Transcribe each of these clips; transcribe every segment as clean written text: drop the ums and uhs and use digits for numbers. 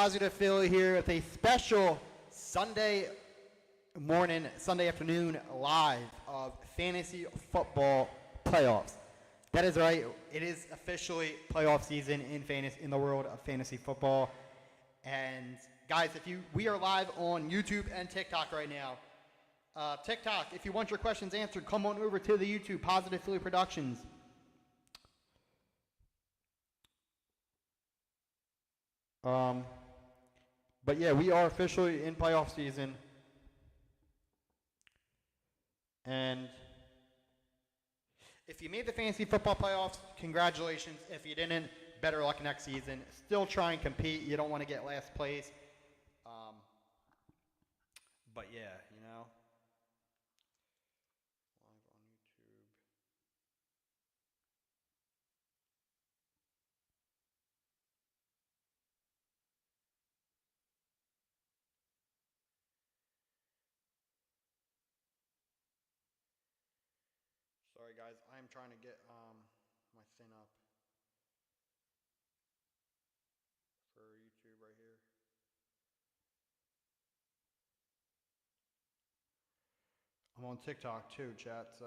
Positive Philly here with a special Sunday morning, Sunday afternoon live of fantasy football playoffs. That is right. It is officially playoff season in the world of fantasy football. And guys, we are live on YouTube and TikTok right now. TikTok, if you want your questions answered, come on over to the YouTube, Positive Philly Productions. But yeah, we are officially in playoff season. And if you made the fantasy football playoffs, congratulations. If you didn't, better luck next season. Still try and compete. You don't want to get last place. But yeah, you know. Live on YouTube. Sorry guys, I'm trying to get my thing up for YouTube right here. I'm on TikTok too, chat, so.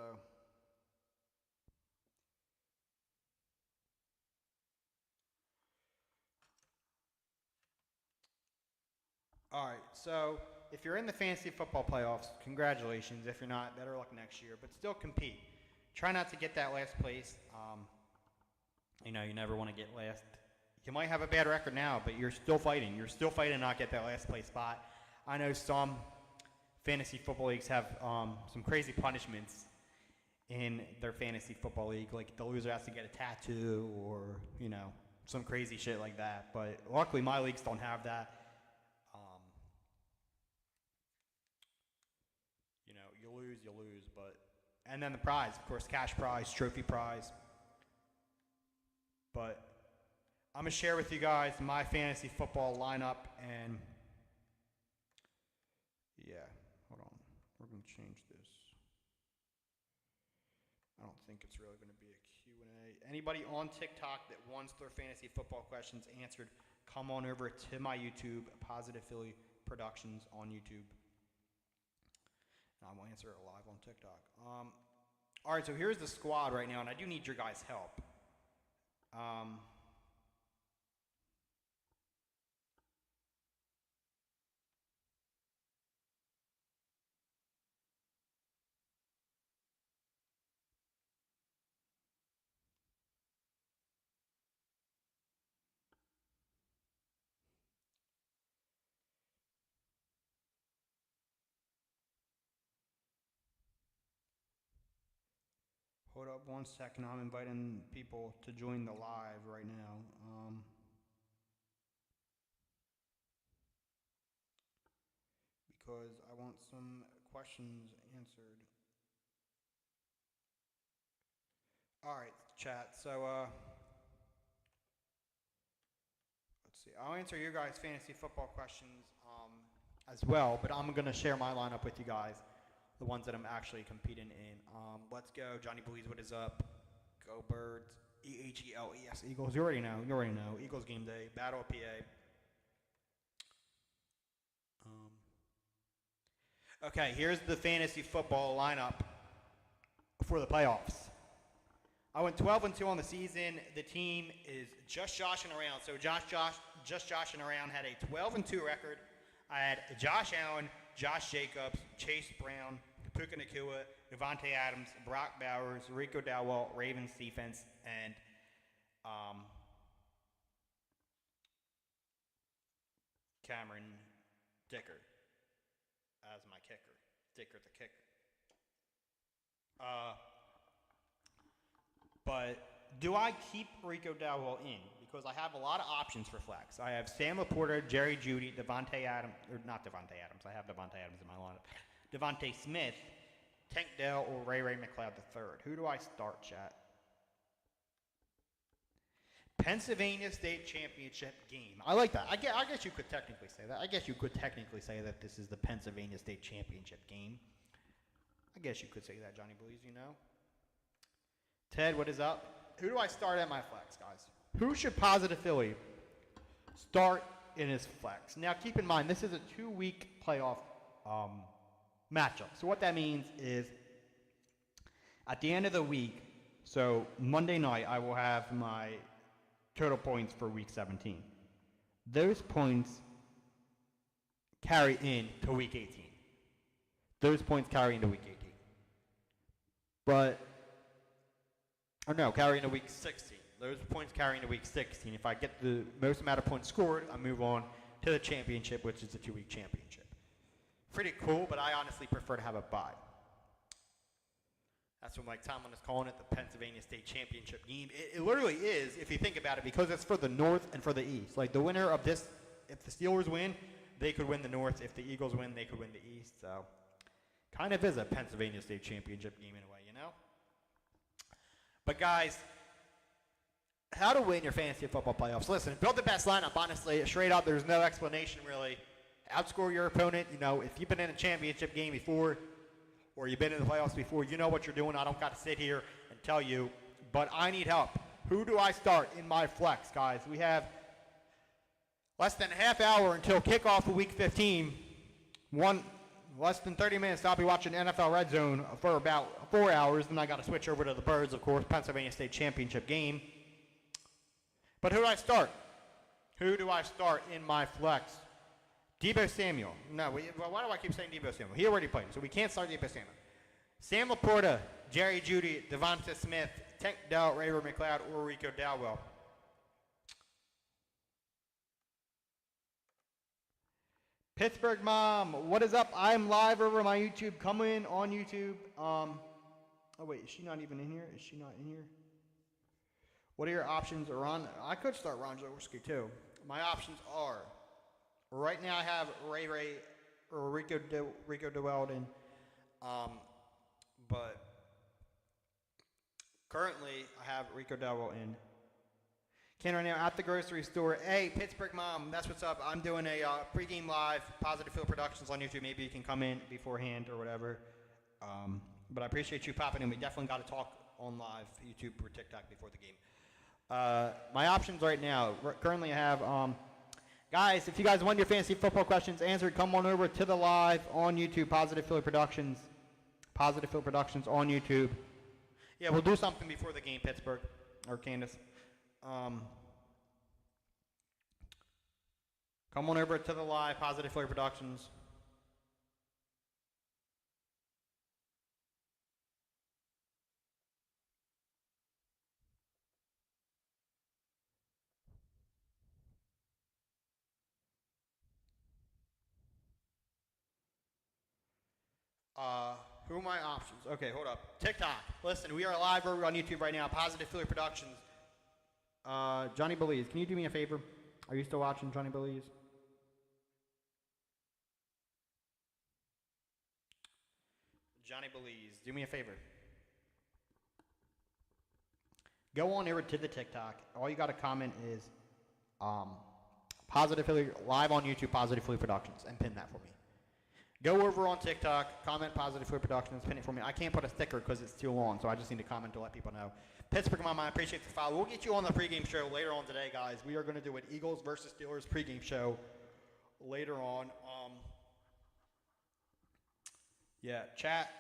All right, so if you're in the fantasy football playoffs, congratulations. If you're not, better luck next year, but still compete. Try not to get that last place. You never want to get last. You might have a bad record now, but you're still fighting. You're still fighting to not get that last place spot. I know some fantasy football leagues have some crazy punishments in their fantasy football league, like the loser has to get a tattoo or, some crazy shit like that. But luckily, my leagues don't have that. You lose, and then the prize, of course, cash prize, trophy prize. But I'm going to share with you guys my fantasy football lineup, and yeah, hold on. We're going to change this. I don't think it's really going to be a Q&A. Anybody on TikTok that wants their fantasy football questions answered, come on over to my YouTube, Positive Philly Productions on YouTube. And I will answer it live on TikTok. All right, so here's the squad right now, and I do need your guys' help. Hold up one second. I'm inviting people to join the live right now. Because I want some questions answered. All right, chat. So, let's see. I'll answer your guys' fantasy football questions as well, but I'm going to share my lineup with you guys, the ones that I'm actually competing in. Let's go. Johnny Believes what is up. Go Birds. EAGLES Eagles. You already know. Eagles game day. Battle of PA. Okay, here's the fantasy football lineup for the playoffs. I went 12-2 on the season. The team is just joshing around. So just joshing around had a 12-2 record. I had Josh Allen, Josh Jacobs, Chase Brown, Puka Nacua, Devontae Adams, Brock Bowers, Rico Dowell, Ravens defense, and Cameron Dicker as my kicker. Dicker the kicker. But do I keep Rico Dowell in? Because I have a lot of options for flex. I have Sam Laporta, Jerry Jeudy, Devontae Adams, or not Devontae Adams. I have Devontae Adams in my lineup. Devontae Smith, Tank Dell, or Ray McLeod III. Who do I start, chat? Pennsylvania State Championship game. I like that. I guess you could technically say that. I guess you could technically say that this is the Pennsylvania State Championship game. I guess you could say that, Johnny Believes, Ted, what is up? Who do I start at my flex, guys? Who should Positive Philly start in his flex. Now, keep in mind, this is a 2-week playoff matchup. So what that means is at the end of the week, so Monday night, I will have my total points for week 17. Those points carry in to week 18. Those points carry into week 18. Carry into week 16. Those points carry into week 16. If I get the most amount of points scored, I move on to the championship, which is a 2-week championship. Pretty cool, but I honestly prefer to have a bye. That's what Mike Tomlin is calling it, the Pennsylvania State Championship game. It literally is, if you think about it, because it's for the North and for the East. Like, the winner of this, if the Steelers win, they could win the North. If the Eagles win, they could win the East. So, kind of is a Pennsylvania State Championship game in a way, you know? But, guys, how to win your fantasy football playoffs. Listen, build the best lineup, honestly. Straight up, there's no explanation, really. Outscore your opponent. You know, if you've been in a championship game before, or you've been in the playoffs before, you know what you're doing. I don't got to sit here and tell you, but I need help. Who do I start in my flex, guys? We have less than a half hour until kickoff of week 15. Less than 30 minutes, I'll be watching NFL Red Zone for about 4 hours. Then I got to switch over to the Birds, of course, Pennsylvania State Championship game. But who do I start? Who do I start in my flex? Deebo Samuel. No, why do I keep saying Deebo Samuel? He already played, so we can't start Deebo Samuel. Sam Laporta, Jerry Jeudy, Devonta Smith, Tank Dell, Ray-Ray McCloud, or Rico Dowell. Pittsburgh Mom, what is up? I'm live over my YouTube. Come in on YouTube. Oh, wait, is she not even in here? Is she not in here? What are your options? I could start Ron Jaworski, too. My options are... Right now I have Ray or Rico DeWeldon, but currently I have Rico Dowell in. Ken right now at the grocery store. Hey, Pittsburgh Mom, that's what's up. I'm doing a pregame live, Positive Field Productions on YouTube. Maybe you can come in beforehand or whatever. But I appreciate you popping in. We definitely got to talk on live, YouTube or TikTok before the game. My options right now, currently I have... Guys, if you guys want your fantasy football questions answered, come on over to the live on YouTube, Positive Field Productions. Positive Field Productions on YouTube. Yeah, we'll do something before the game, Pittsburgh, or Candace. Come on over to the live, Positive Field Productions. Who are my options? Okay, hold up. TikTok. Listen, we are live over on YouTube right now. Positive Philly Productions. Johnny Belize, can you do me a favor? Are you still watching, Johnny Belize? Johnny Belize, do me a favor. Go on over to the TikTok. All you got to comment is Positive Philly, live on YouTube, Positive Philly Productions, and pin that for me. Go over on TikTok, comment Positive Food Productions, pin it for me. I can't put a sticker because it's too long, so I just need to comment to let people know. Pittsburgh Mama, I appreciate the follow. We'll get you on the pregame show later on today, guys. We are going to do an Eagles versus Steelers pregame show later on. Chat.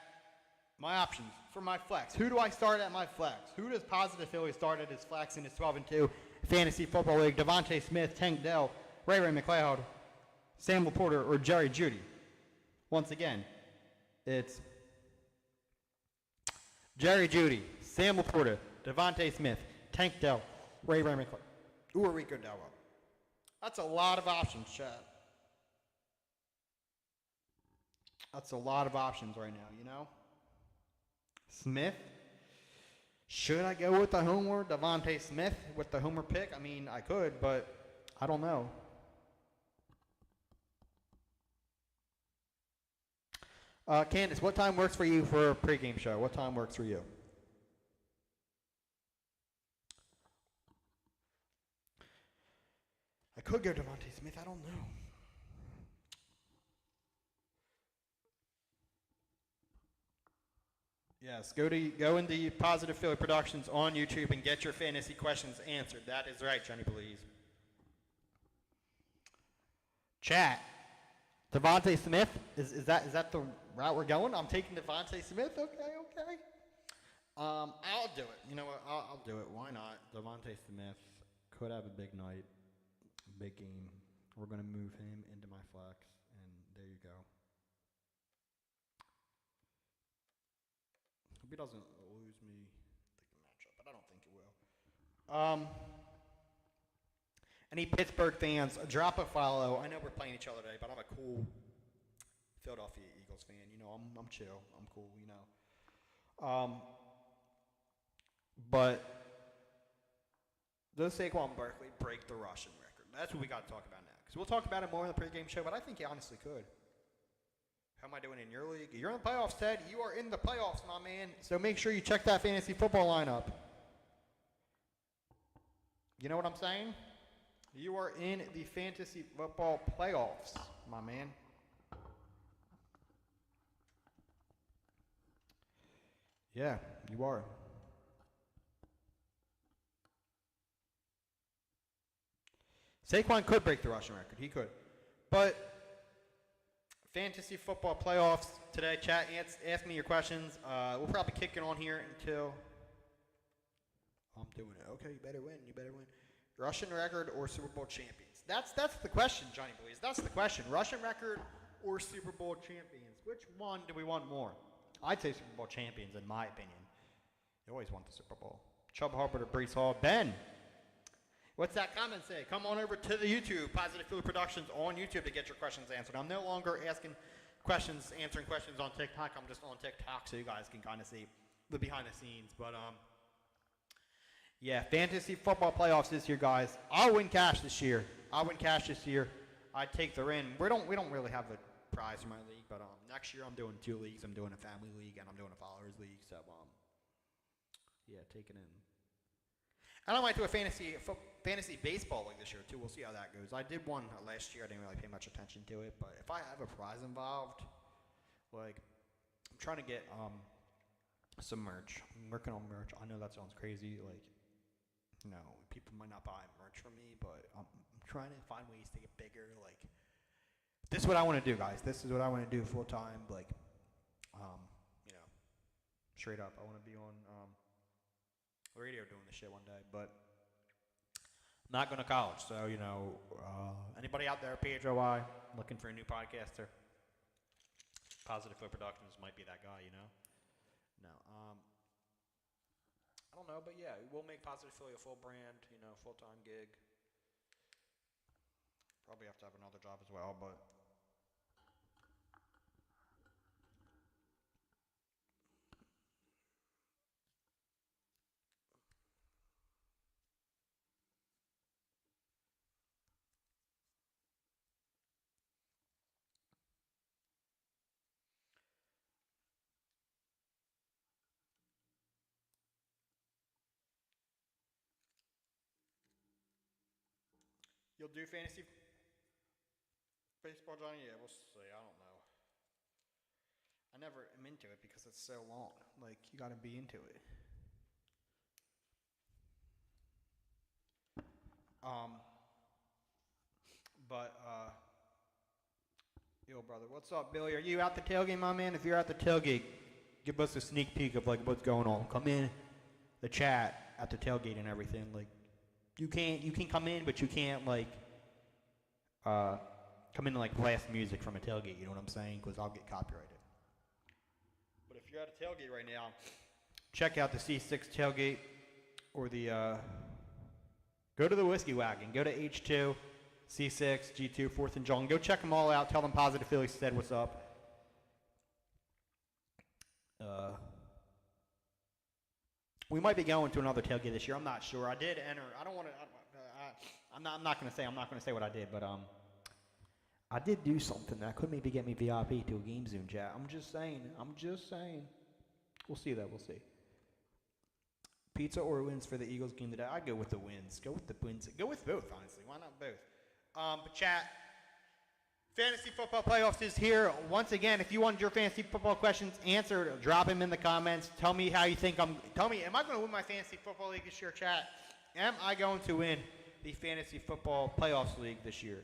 My options for my flex. Who do I start at my flex? Who does Positive Philly start at his flex in his 12-2 fantasy football league? Devontae Smith, Tank Dell, Ray-Ray McCloud, Sam Laporta, or Jerry Jeudy? Once again, it's Jerry Jeudy, Sam Laporta, Devontae Smith, Tank Dell, Ray-Ray McCloud, or Rico Dowell. That's a lot of options, Chad. That's a lot of options right now, you know? Smith. Should I go with the homer? Devontae Smith with the homer pick? I mean, I could, but I don't know. Candace, what time works for you for a pregame show? What time works for you? I could go Devontae Smith. I don't know. Yes, go into Positive Philly Productions on YouTube and get your fantasy questions answered. That is right, Johnny Belize. Chat. Devontae Smith? Is that the route we're going? I'm taking Devontae Smith? Okay. I'll do it. You know what? I'll do it. Why not? Devontae Smith could have a big night, big game. We're going to move him into my flex, and there you go. Hope he doesn't lose me the matchup, but I don't think he will. Any Pittsburgh fans, drop a follow. I know we're playing each other today, but I'm a cool Philadelphia Eagles fan. You know, I'm chill. I'm cool, you know. But does Saquon Barkley break the rushing record? That's what we got to talk about now. Because we'll talk about it more in the pregame show, but I think he honestly could. How am I doing in your league? You're in the playoffs, Ted. You are in the playoffs, my man. So make sure you check that fantasy football lineup. You know what I'm saying? You are in the fantasy football playoffs, my man. Yeah, you are. Saquon could break the rushing record. He could. But fantasy football playoffs today. Chat, ask me your questions. We'll probably kick it on here until I'm doing it. Okay, you better win. Rushing record or Super Bowl champions? That's the question, Johnny Blaze. That's the question. Rushing record or Super Bowl champions? Which one do we want more? I'd say Super Bowl champions, in my opinion. You always want the Super Bowl. Chubb Hubbard or Brees Hall? Ben, what's that comment say? Come on over to the YouTube, Positive Philly Productions on YouTube to get your questions answered. I'm no longer answering questions on TikTok. I'm just on TikTok so you guys can kind of see the behind the scenes. But yeah, fantasy football playoffs this year, guys. I'll win cash this year. I'd take the win. We don't really have a prize in my league, but next year I'm doing 2 leagues. I'm doing a family league and I'm doing a followers league. So yeah, take it in. And I might do a fantasy baseball league this year too. We'll see how that goes. I did one last year. I didn't really pay much attention to it, but if I have a prize involved, like I'm trying to get some merch. I'm working on merch. I know that sounds crazy, like. You know, people might not buy merch from me, but I'm trying to find ways to get bigger. Like, this is what I want to do, guys. This is what I want to do full time. Like, you know, straight up. I want to be on radio doing this shit one day, but I'm not going to college. So, you know, anybody out there, Pedro Y, looking for a new podcaster? Positive Philly Productions might be that guy, you know? No. I don't know, but yeah, we'll make Positive Philly a full brand, you know, full-time gig. Probably have to have another job as well, but you'll do fantasy baseball, Johnny? Yeah, we'll see. I don't know. I never am into it because it's so long. Like, you got to be into it. Yo, brother, what's up, Billy? Are you out the tailgate, my man? If you're at the tailgate, give us a sneak peek of like what's going on. Come in the chat at the tailgate and everything. Like, you can come in, but you can't like come in and like blast music from a tailgate. You know what I'm saying? Because I'll get copyrighted. But if you're at a tailgate right now, check out the C6 tailgate or the go to the Whiskey Wagon. Go to H2, C6, G2, 4th and John. Go check them all out. Tell them Positive Philly said what's up. We might be going to another tailgate this year. I'm not sure. I did enter. I don't want to. I'm not going to say. I'm not going to say what I did, but I did do something that could maybe get me VIP to a game Zoom chat. I'm just saying. We'll see that. We'll see. Pizza or wins for the Eagles game today? I'd go with the wins. Go with the wins. Go with both, honestly. Why not both? But chat. Fantasy football playoffs is here. Once again, if you want your fantasy football questions answered, drop them in the comments. Tell me how you think am I going to win my fantasy football league this year, chat? Am I going to win the Fantasy Football Playoffs League this year.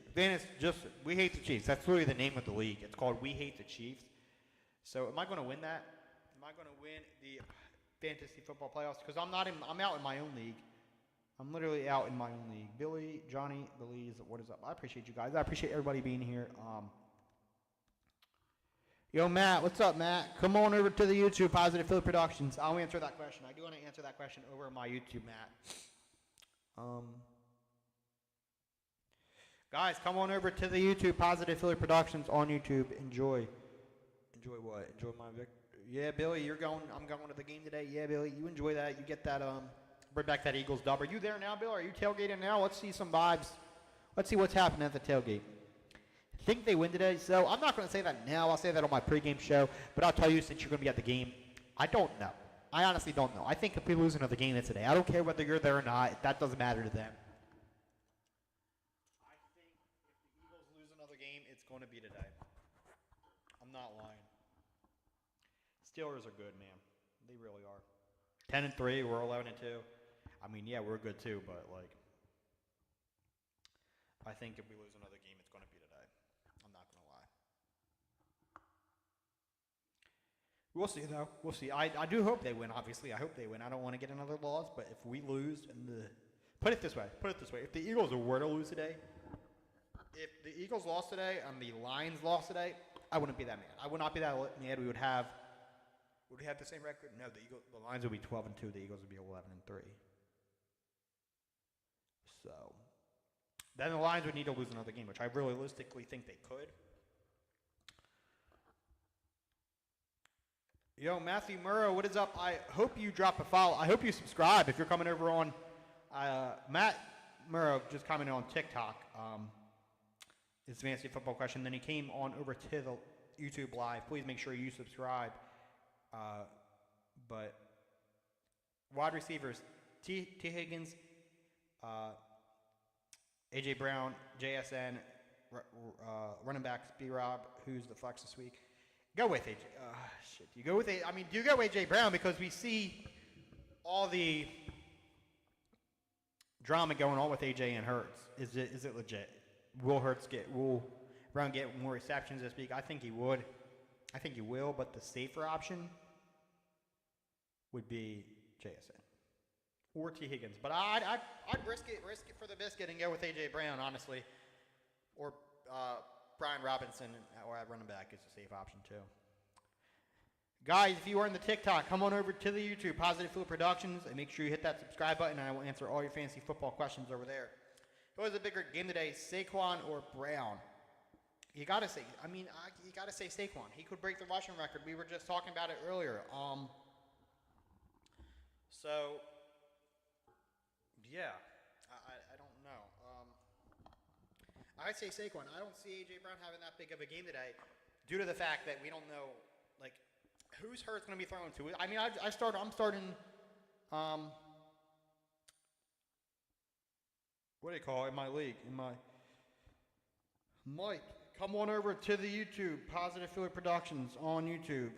We hate the Chiefs. That's literally the name of the league. It's called We Hate the Chiefs. So am I going to win that? Am I going to win the Fantasy Football Playoffs? Because I'm out in my own league. I'm literally out in my own league. Billy, Johnny, Belize, what is up? I appreciate you guys. I appreciate everybody being here. Yo, Matt, what's up, Matt? Come on over to the YouTube, Positive Philly Productions. I'll answer that question. I do want to answer that question over my YouTube, Matt. Guys, come on over to the YouTube, Positive Philly Productions on YouTube. Enjoy. Enjoy what? Enjoy my victory. Yeah, Billy, I'm going to the game today. Yeah, Billy, you enjoy that. You get that, bring back that Eagles dub. Are you there now, Bill? Are you tailgating now? Let's see some vibes. Let's see what's happening at the tailgate. I think they win today, so I'm not going to say that now. I'll say that on my pregame show, but I'll tell you since you're going to be at the game, I don't know. I honestly don't know. I think if we lose another game, it's today. I don't care whether you're there or not. That doesn't matter to them. I think if the Eagles lose another game, it's going to be today. I'm not lying. Steelers are good, man. They really are. 10-3, we're 11-2. I mean, yeah, we're good too, but like, I think if we lose another game, it's going to be today. I'm not going to lie. We'll see, though. We'll see. I do hope they win, obviously. I hope they win. I don't want to get another loss, but if we lose, put it this way. If the Eagles were to lose today, if the Eagles lost today and the Lions lost today, I wouldn't be that mad. I would not be that mad. Would we have the same record? No, the Lions would be 12-2. The Eagles would be 11-3. So then the Lions would need to lose another game, which I realistically think they could. Yo, Matthew Murrow, what is up? I hope you drop a follow. I hope you subscribe if you're coming over on Matt Murrow just commented on TikTok. It's a fantasy football question. Then he came on over to the YouTube live. Please make sure you subscribe. But wide receivers, T. Higgins, A.J. Brown, JSN, running backs, B-Rob, who's the flex this week. Go with A.J. You go with do you go with A.J. Brown because we see all the drama going on with A.J. and Hurts. Is it legit? Will Brown get more receptions this week? I think he would. I think he will, but the safer option would be JSN or T. Higgins. But I'd risk it for the biscuit and go with A.J. Brown, honestly. Or Brian Robinson or at running back is a safe option, too. Guys, if you are in the TikTok, come on over to the YouTube, Positive Philly Productions, and make sure you hit that subscribe button, and I will answer all your fantasy football questions over there. Who has a bigger game today, Saquon or Brown? You gotta say Saquon. He could break the rushing record. We were just talking about it earlier. So yeah, I don't know. I'd say Saquon. I don't see A.J. Brown having that big of a game today, due to the fact that we don't know like who's Hurts going to be thrown to. I mean, I'm starting. What do you call it in my league? Mike, come on over to the YouTube, Positive Philly Productions on YouTube.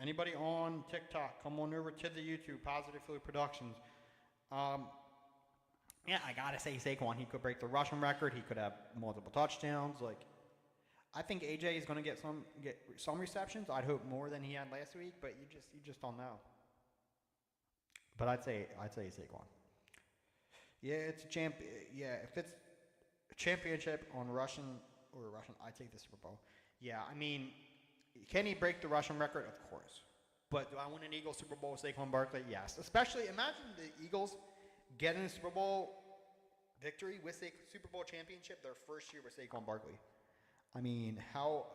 Anybody on TikTok, come on over to the YouTube, Positive Philly Productions. Yeah, I gotta say Saquon. He could break the rushing record. He could have multiple touchdowns. Like, I think AJ is gonna get some receptions. I'd hope more than he had last week, but you just don't know. But I'd say Saquon. Yeah, it's a champ. Yeah, if it's a championship on Russian, I'd take the Super Bowl. Yeah, I mean, can he break the rushing record? Of course. But do I win an Eagles Super Bowl with Saquon Barkley? Yes. Especially, imagine the Eagles getting a Super Bowl victory with a Super Bowl championship their first year with Saquon Barkley. I mean, how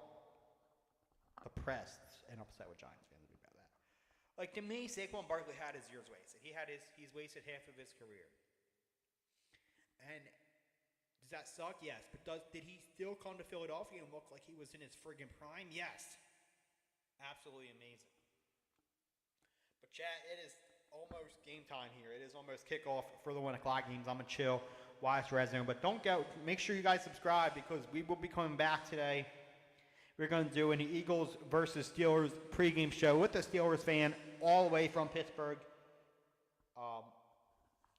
oppressed and upset with Giants fans would be about that. Like, to me, Saquon Barkley had his years wasted. He's wasted half of his career. And does that suck? Yes. But did he still come to Philadelphia and look like he was in his friggin' prime? Yes. Absolutely amazing. But chat, it is almost game time here. It is almost kickoff for the 1 o'clock games. I'm going to chill, watch Red Zone. But don't go. Make sure you guys subscribe because we will be coming back today. We're going to do an Eagles versus Steelers pregame show with the Steelers fan all the way from Pittsburgh.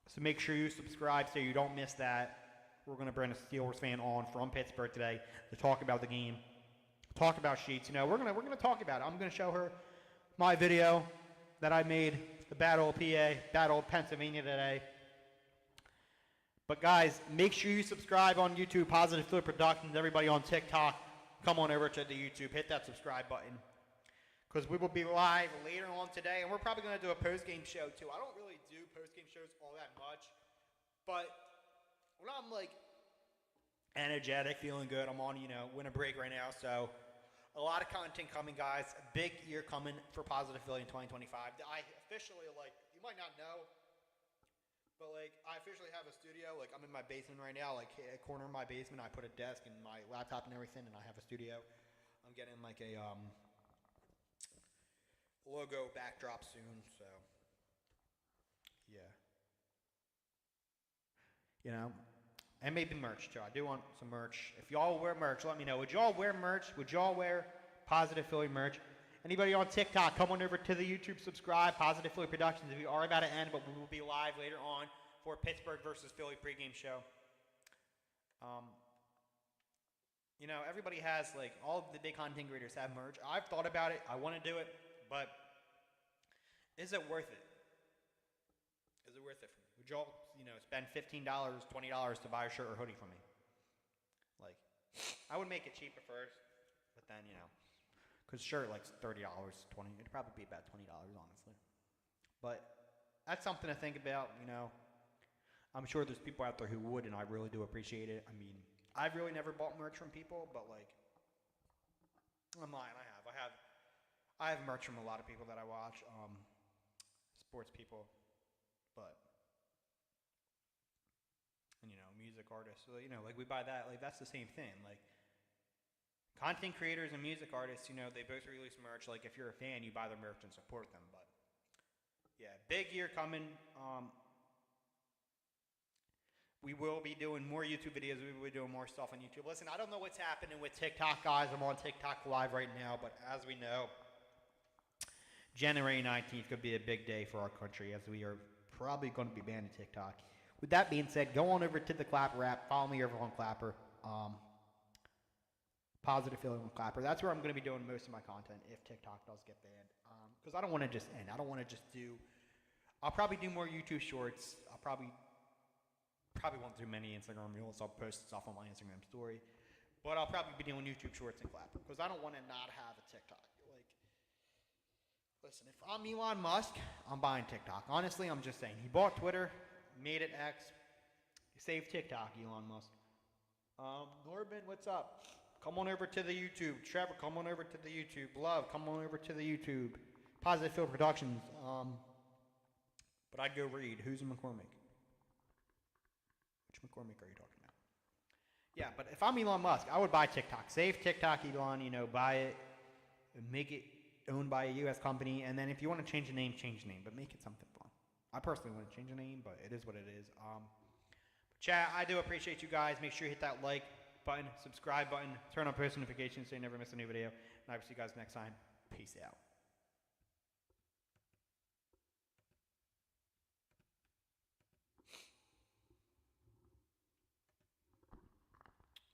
So make sure you subscribe so you don't miss that. We're going to bring a Steelers fan on from Pittsburgh today to talk about the game, talk about Sheets. We're gonna talk about it. I'm going to show her my video that I made, the Battle of PA, Battle of Pennsylvania today. But guys, make sure you subscribe on YouTube, Positive Philly Productions. Everybody on TikTok, come on over to the YouTube, hit that subscribe button, because we will be live later on today, and we're probably going to do a post-game show too. I don't really do post-game shows all that much, but when I'm like energetic, feeling good, I'm on, winter break right now, so a lot of content coming, guys. A big year coming for Positive Philly in 2025. I officially, you might not know, but I officially have a studio. I'm in my basement right now, a corner of my basement. I put a desk and my laptop and everything, and I have a studio. I'm getting a logo backdrop soon, so yeah. And maybe merch too. I do want some merch. If y'all wear merch, let me know. Would y'all wear merch? Would y'all wear Positive Philly merch? Anybody on TikTok, come on over to the YouTube, subscribe, Positive Philly Productions. We are about to end, but we will be live later on for Pittsburgh versus Philly pregame show. Everybody has, all of the big content creators have merch. I've thought about it. I want to do it, but is it worth it? Is it worth it for me? Would y'all, spend $15, $20 to buy a shirt or hoodie from me? I would make it cheaper first, but then, because shirt, $30, $20. It'd probably be about $20, honestly. But that's something to think about, I'm sure there's people out there who would, and I really do appreciate it. I mean, I've really never bought merch from people, but, I'm lying. I have merch from a lot of people that I watch, sports people, but, and, music artists. So, we buy that. That's the same thing. Content creators and music artists, they both release merch. If you're a fan, you buy their merch and support them. But, yeah, big year coming. We will be doing more YouTube videos. We will be doing more stuff on YouTube. Listen, I don't know what's happening with TikTok, guys. I'm on TikTok live right now. But as we know, January 19th could be a big day for our country, as we are probably going to be banned TikTok. With that being said, go on over to the Clapper app. Follow me over on Clapper. Positive Philly on Clapper. That's where I'm going to be doing most of my content if TikTok does get banned. Because I don't want to just end. I don't want to just do... I'll probably do more YouTube shorts. I'll probably won't do many Instagram reels. I'll post stuff on my Instagram story. But I'll probably be doing YouTube shorts and Clapper. Because I don't want to not have a TikTok. Listen, if I'm Elon Musk, I'm buying TikTok. Honestly, I'm just saying. He bought Twitter, made it X. He saved TikTok, Elon Musk. Norbin, what's up? Come on over to the YouTube. Trevor, come on over to the YouTube. Love, come on over to the YouTube. Positive Philly Productions. But I'd go read. Who's McCormick? Which McCormick are you talking about? Yeah, but if I'm Elon Musk, I would buy TikTok. Save TikTok, Elon. Buy it. And make it owned by a U.S. company. And then if you want to change the name, change the name. But make it something fun. I personally want to change the name, but it is what it is. Chat, I do appreciate you guys. Make sure you hit that like button, subscribe button, turn on post notifications so you never miss a new video. And I will see you guys next time. Peace out.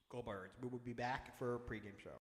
Go Birds. We will be back for a pregame show.